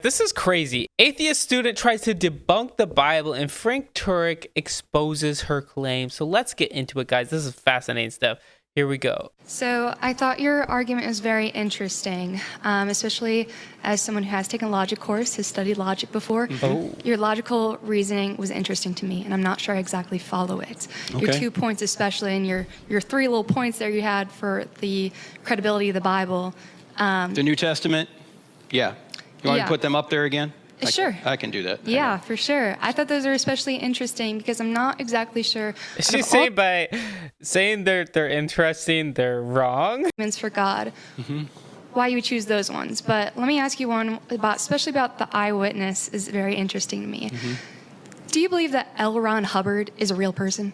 This is crazy. Atheist student tries to debunk the Bible and Frank Turek exposes her claim. So let's get into it, guys. This is fascinating stuff. Here we go. So I thought your argument was very interesting, especially as someone who has taken a logic course, has studied logic before. Oh. Your logical reasoning was interesting to me, and I'm not sure I exactly follow it. Okay. Your 2 points especially, and your 3 little points there you had for the credibility of the Bible. The New Testament? Yeah. You want me Yeah. to put them up there again? Sure. I can do that. Yeah, for sure. I thought those are especially interesting because I'm not exactly sure. She's saying by saying they're interesting, they're wrong. Arguments for God. Why you would choose those ones. But let me ask you one about, especially about the eyewitness, is very interesting to me. Do you believe that L. Ron Hubbard is a real person?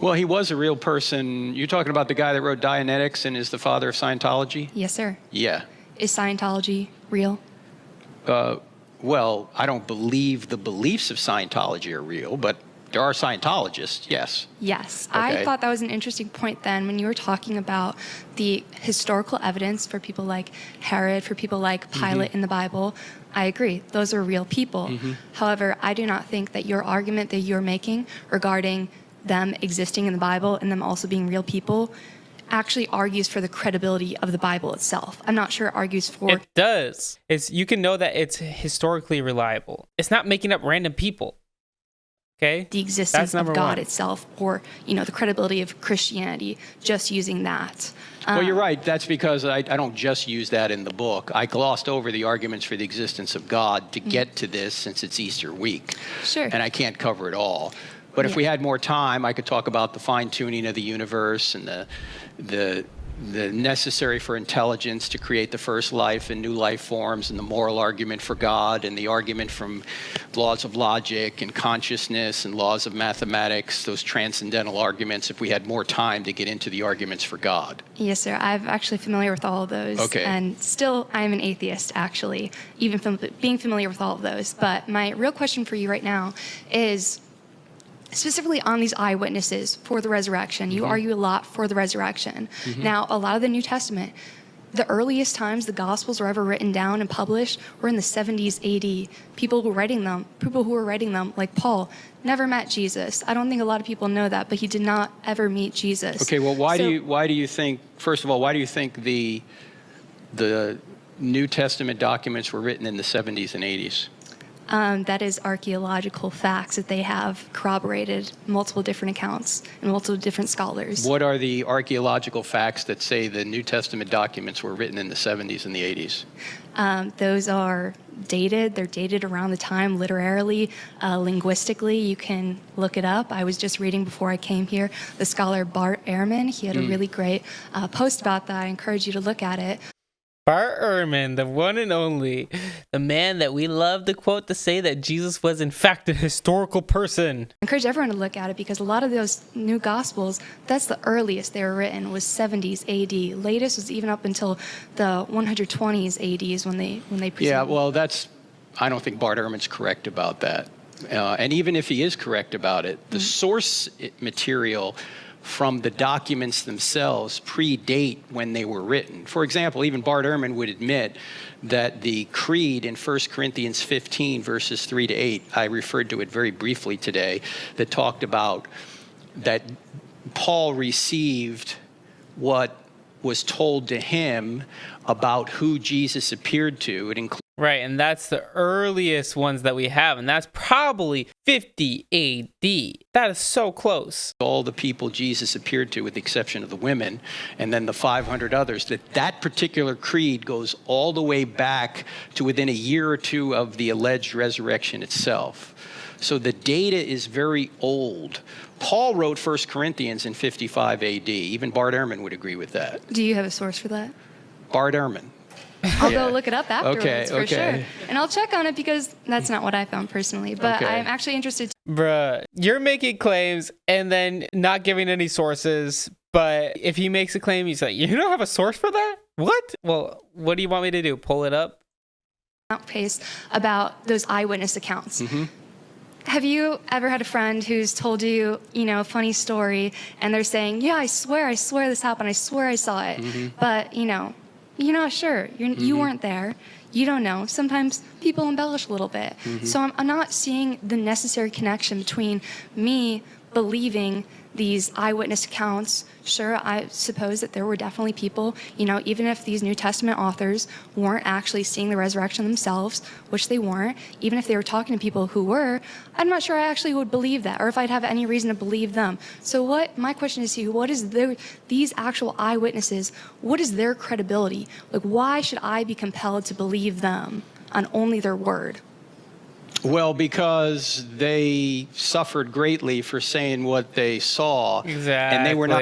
Well, he was a real person. You're talking about the guy that wrote Dianetics and is the father of Scientology? Yes, sir. Yeah. Is Scientology real? Well, I don't believe the beliefs of Scientology are real, but there are Scientologists, yes. Yes. Okay. I thought that was an interesting point then when you were talking about the historical evidence for people like Herod, for people like Pilate in the Bible. I agree. Those are real people. However, I do not think that your argument that you're making regarding them existing in the Bible and them also being real people actually argues for the credibility of the Bible itself. I'm not sure it argues for... It does. You can know that it's historically reliable. It's not making up random people. Okay? the existence of That's God number 1. itself, or the credibility of Christianity, just using that. Well, you're right. That's because I don't just use that in the book. I glossed over the arguments for the existence of God to get to this since it's Easter week. Sure. And I can't cover it all. But if we had more time, I could talk about the fine-tuning of the universe and the necessary for intelligence to create the first life and new life forms, and the moral argument for God, and the argument from laws of logic and consciousness and laws of mathematics, those transcendental arguments, if we had more time to get into the arguments for God. Yes, sir. I'm actually familiar with all of those. Okay. And still, I'm an atheist, actually, even being familiar with all of those. But my real question for you right now is specifically on these eyewitnesses for the resurrection. You argue a lot for the resurrection. Now, a lot of the New Testament, the earliest times the Gospels were ever written down and published were in the 70s AD. People who were writing them, like Paul, never met Jesus. I don't think a lot of people know that, but he did not ever meet Jesus. Okay, well, why do you think, first of all, why do you think the New Testament documents were written in the 70s and 80s? That is archaeological facts that they have corroborated multiple different accounts and multiple different scholars. What are the archaeological facts that say the New Testament documents were written in the 70s and the 80s? Those are dated. They're dated around the time literarily, linguistically. You can look it up. I was just reading before I came here, the scholar Bart Ehrman. He had a really great post about that. I encourage you to look at it. Bart Ehrman, the one and only, the man that we love to quote to say that Jesus was in fact a historical person. I encourage everyone to look at it because a lot of those new Gospels, that's the earliest they were written, was 70s AD. Latest was even up until the 120s AD is when they presented. Yeah, well, I don't think Bart Ehrman's correct about that. And even if he is correct about it, the source material from the documents themselves predate when they were written. For example, even Bart Ehrman would admit that the creed in 1 Corinthians 15, verses 3 to 8, I referred to it very briefly today, that talked about that Paul received what was told to him about who Jesus appeared to. It includes Right, and that's the earliest ones that we have, and that's probably 50 AD. That is so close. all the people Jesus appeared to, with the exception of the women, and then the 500 others, that particular creed goes all the way back to within a year or two of the alleged resurrection itself. So the data is very old. Paul wrote 1 Corinthians in 55 AD. Even Bart Ehrman would agree with that. Do you have a source for that? Bart Ehrman. I'll go look it up afterwards for okay. sure. And I'll check on it because that's not what I found personally. But Okay. I'm actually interested. Bruh, you're making claims and then not giving any sources, but if he makes a claim, he's like, you don't have a source for that? What? Well, what do you want me to do? Pull it up? Pace about those eyewitness accounts. Have you ever had a friend who's told you, a funny story, and they're saying, yeah, I swear this happened. I swear I saw it. But, you're not sure. You weren't there. You don't know. Sometimes people embellish a little bit. So I'm not seeing the necessary connection between me believing these eyewitness accounts. Sure, I suppose that there were definitely people, even if these New Testament authors weren't actually seeing the resurrection themselves, which they weren't, even if they were talking to people who were, I'm not sure I actually would believe that, or if I'd have any reason to believe them. So my question is to you, what is these actual eyewitnesses, what is their credibility? Like, why should I be compelled to believe them on only their word? Well, because they suffered greatly for saying what they saw. Exactly. And they were not.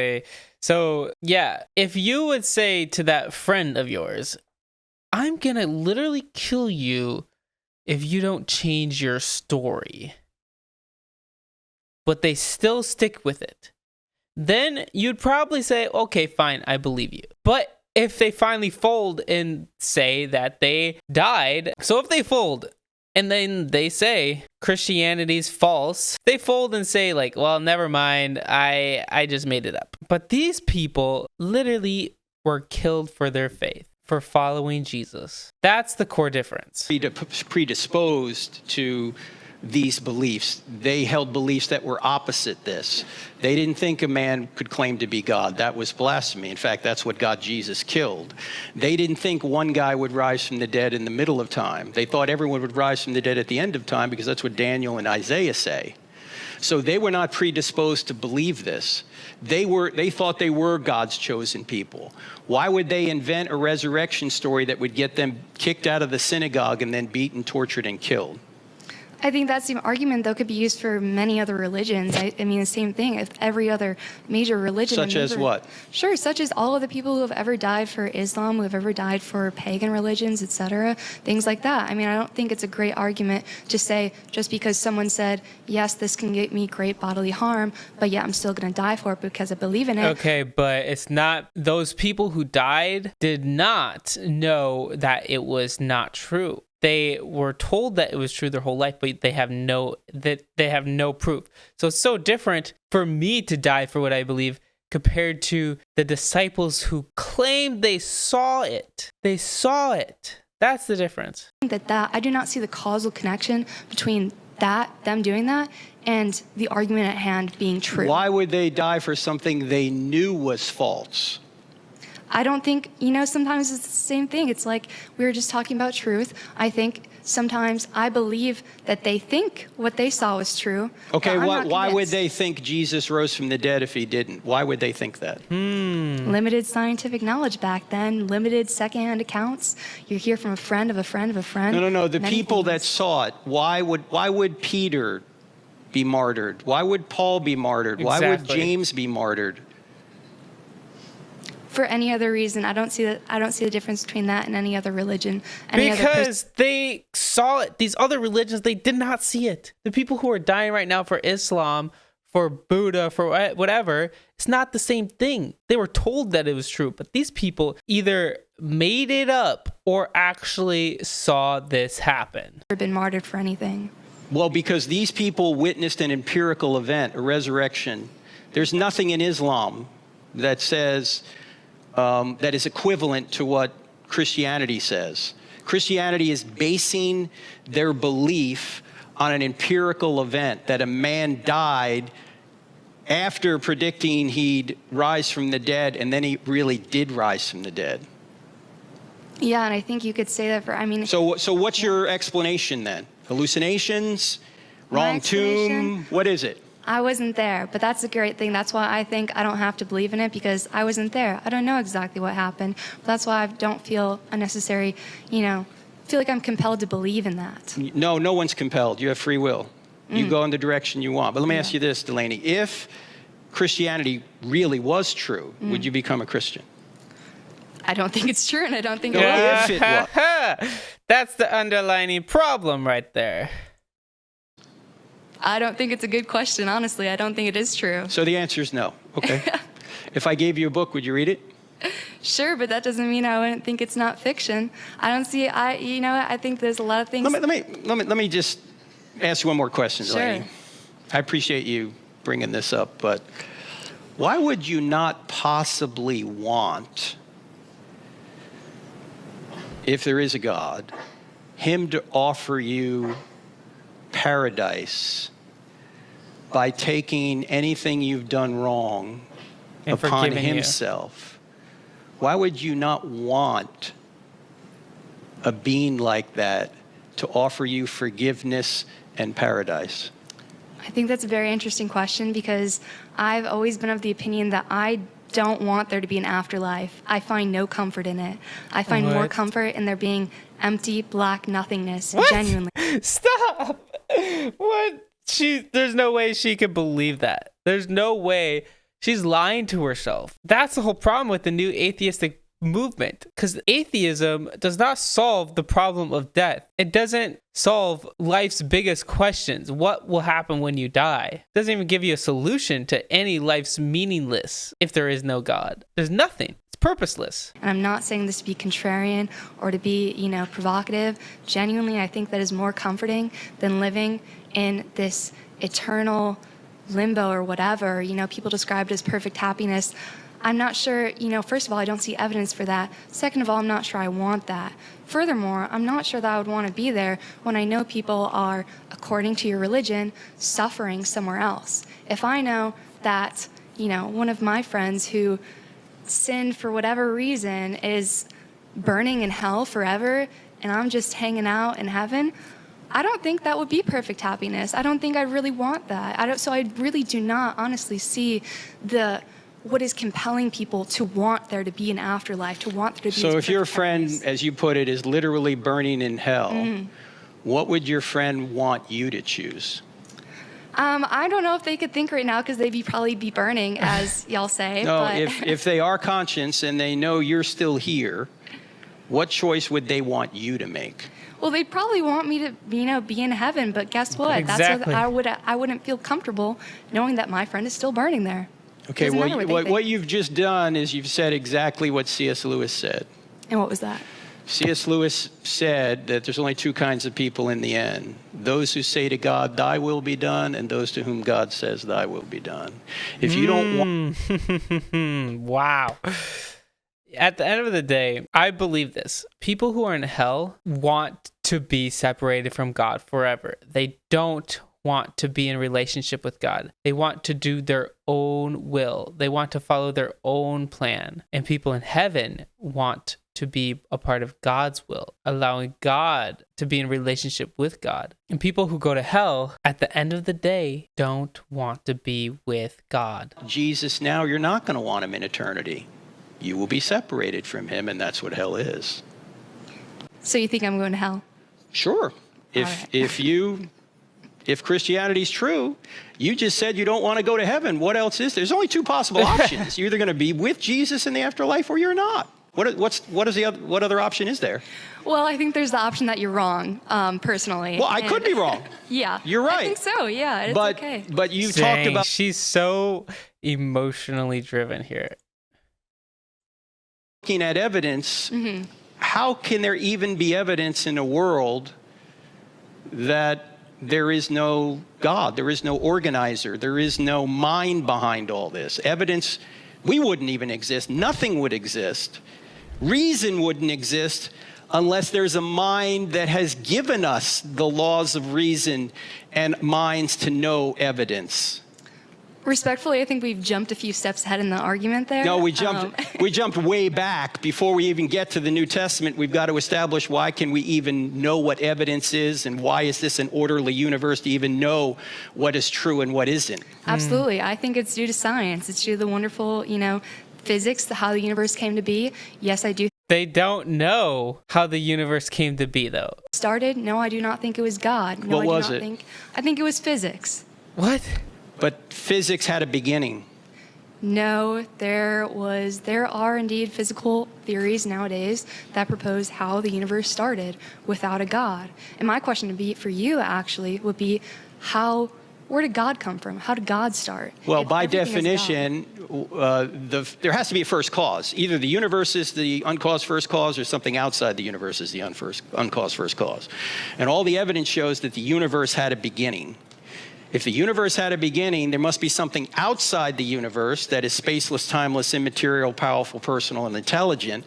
So, yeah, if you would say to that friend of yours, I'm going to literally kill you if you don't change your story, but they still stick with it, then you'd probably say, okay, fine, I believe you. But if they finally fold and say that they died, so if they fold and then they say Christianity's false, they fold and say like, well, never mind, I just made it up. But these people literally were killed for their faith, for following Jesus. That's the core difference. Predisposed to these beliefs. They held beliefs that were opposite this. They didn't think a man could claim to be God. That was blasphemy. In fact, that's what got Jesus killed. They didn't think one guy would rise from the dead in the middle of time. They thought everyone would rise from the dead at the end of time because that's what Daniel and Isaiah say. So they were not predisposed to believe this. They thought they were God's chosen people. Why would they invent a resurrection story that would get them kicked out of the synagogue and then beaten, tortured, and killed? I think that same argument, though, could be used for many other religions. I mean, the same thing. If every other major religion... Such as what? Sure, such as all of the people who have ever died for Islam, who have ever died for pagan religions, etc., things like that. I mean, I don't think it's a great argument to say, just because someone said, yes, this can get me great bodily harm, but yeah, I'm still going to die for it because I believe in it. Okay, but it's not... Those people who died did not know that it was not true. They were told that it was true their whole life, but they have no proof. So it's so different for me to die for what I believe compared to the disciples who claimed they saw it. They saw it. That's the difference. I do not see the causal connection between them doing that, and the argument at hand being true. Why would they die for something they knew was false? I don't think, sometimes it's the same thing. It's like we were just talking about truth. I think sometimes I believe that they think what they saw was true. Okay, why would they think Jesus rose from the dead if he didn't? Why would they think that? Limited scientific knowledge back then, limited secondhand accounts. You hear from a friend of a friend of a friend. No. The people that saw it, why would Peter be martyred? Why would Paul be martyred? Exactly. Why would James be martyred? For any other reason, I don't see the difference between that and any other religion. Because they saw it. These other religions, they did not see it. The people who are dying right now for Islam, for Buddha, for whatever, it's not the same thing. They were told that it was true, but these people either made it up or actually saw this happen. Never been martyred for anything. Well, because these people witnessed an empirical event, a resurrection. There's nothing in Islam that says... that is equivalent to what Christianity says. Christianity is basing their belief on an empirical event, that a man died after predicting he'd rise from the dead, and then he really did rise from the dead. Yeah, and I think you could say that So what's your explanation then? Hallucinations? Wrong tomb? What is it? I wasn't there, but that's a great thing. That's why I think I don't have to believe in it, because I wasn't there. I don't know exactly what happened. But that's why I don't feel unnecessary, feel like I'm compelled to believe in that. No one's compelled. You have free will. You go in the direction you want. But let me ask you this, Delaney. If Christianity really was true, would you become a Christian? I don't think it's true, and I don't think it If it was. That's the underlying problem right there. I don't think it's a good question, honestly. I don't think it is true. So the answer is no. Okay. If I gave you a book, would you read it? Sure, but that doesn't mean I wouldn't think it's not fiction. I don't see. I think there's a lot of things. Let me just ask you one more question, Delaney. Sure. I appreciate you bringing this up, but why would you not possibly want, if there is a God, him to offer you paradise by taking anything you've done wrong And upon forgiving you. himself, why would you not want a being like that to offer you forgiveness and paradise? I think that's a very interesting question because I've always been of the opinion that I don't want there to be an afterlife. I find no comfort in it. I find more What? comfort in there being empty, black nothingness, What? genuinely. Stop. What? There's no way she could believe that. There's no way. She's lying to herself. That's the whole problem with the new atheistic movement, because atheism does not solve the problem of death. It doesn't solve life's biggest questions. What will happen when you die? It doesn't even give you a solution to any life's meaningless if there is no God. There's nothing. It's purposeless. And I'm not saying this to be contrarian or to be, provocative. Genuinely, I think that is more comforting than living in this eternal limbo or whatever. People describe it as perfect happiness. I'm not sure, first of all, I don't see evidence for that. Second of all, I'm not sure I want that. Furthermore, I'm not sure that I would want to be there when I know people are, according to your religion, suffering somewhere else. If I know that, one of my friends who sinned for whatever reason is burning in hell forever and I'm just hanging out in heaven, I don't think that would be perfect happiness. I don't think I really want that. So I really do not honestly see what is compelling people to want there to be an afterlife, to want there to be. So if your friend, as you put it, is literally burning in hell, what would your friend want you to choose? I don't know if they could think right now because they'd probably be burning, as y'all say. No, but if they are conscious and they know you're still here, what choice would they want you to make? Well, they'd probably want me to, be in heaven. But guess what? Exactly. That's I wouldn't feel comfortable knowing that my friend is still burning there. Okay, Doesn't matter what they think. what you've just done is you've said exactly what C.S. Lewis said. And what was that? C.S. Lewis said that there's only two kinds of people in the end. Those who say to God, thy will be done, and those to whom God says, thy will be done. If you don't want... Wow. At the end of the day, I believe this. People who are in hell want to be separated from God forever. They don't want to be in relationship with God. They want to do their own will. They want to follow their own plan. And people in heaven want to be a part of God's will, allowing God to be in relationship with God. And people who go to hell, at the end of the day, don't want to be with God. Jesus now, you're not going to want him in eternity. You will be separated from him, and that's what hell is. So you think I'm going to hell? Sure. If Christianity's true, you just said you don't want to go to heaven. What else is there? There's only two possible options. You're either going to be with Jesus in the afterlife or you're not. What other option is there? Well, I think there's the option that you're wrong, personally. Well, I could be wrong. Yeah. You're right. I think so, yeah. It's okay. But you Dang, talked about she's so emotionally driven here. looking at evidence. How can there even be evidence in a world that there is no God, there is no organizer, there is no mind behind all this? Evidence, we wouldn't even exist. Nothing would exist. Reason wouldn't exist unless there's a mind that has given us the laws of reason and minds to know evidence. Respectfully, I think we've jumped a few steps ahead in the argument there. No, we jumped way back. Before we even get to the New Testament, we've got to establish why can we even know what evidence is, and why is this an orderly universe to even know what is true and what isn't. Absolutely. I think it's due to science. It's due to the wonderful, physics, how the universe came to be. Yes, I do. They don't know how the universe came to be, though. Started? No, I do not think it was God. No, What was it? I think it was physics. What? But physics had a beginning. No, there are indeed physical theories nowadays that propose how the universe started without a God. And my question for you actually would be, where did God come from? How did God start? Well, If by everything is definition, there has to be a first cause. Either the universe is the uncaused first cause, or something outside the universe is the uncaused first cause. And all the evidence shows that the universe had a beginning. If the universe had a beginning, there must be something outside the universe that is spaceless, timeless, immaterial, powerful, personal, and intelligent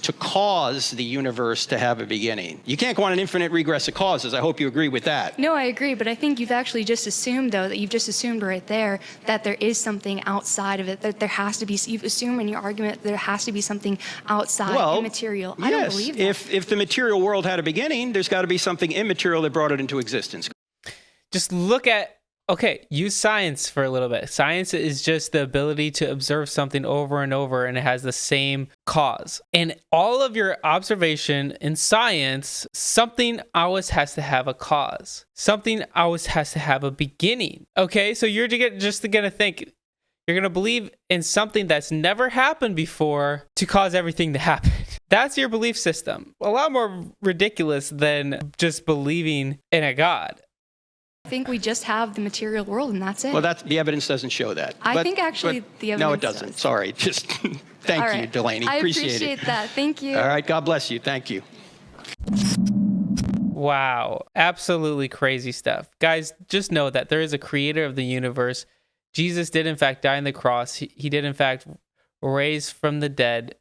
to cause the universe to have a beginning. You can't go on an infinite regress of causes. I hope you agree with that. No, I agree, but I think you've actually just assumed, though, that you've just assumed right there that there is something outside of it, that there has to be, you've assumed in your argument that there has to be something outside, immaterial. I don't believe that. If the material world had a beginning, there's got to be something immaterial that brought it into existence. Just look at, use science for a little bit. Science is just the ability to observe something over and over, and it has the same cause. And all of your observation in science, something always has to have a cause. Something always has to have a beginning. Okay, so you're just going to think, you're going to believe in something that's never happened before to cause everything to happen. That's your belief system. A lot more ridiculous than just believing in a God. I think we just have the material world, and that's it. Well, the evidence doesn't show that. I think actually the evidence No, it doesn't. does. Sorry. Just thank you, Delaney. I appreciate it. that. Thank you. All right. God bless you. Thank you. Wow. Absolutely crazy stuff. Guys, just know that there is a creator of the universe. Jesus did, in fact, die on the cross. He did, in fact, rise from the dead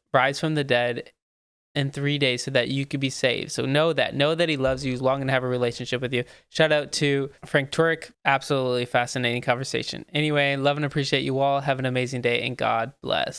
in 3 days so that you could be saved. So know that he loves you, he's longing to have a relationship with you. Shout out to Frank Turek. Absolutely fascinating conversation. Anyway, love and appreciate you all. Have an amazing day, and God bless.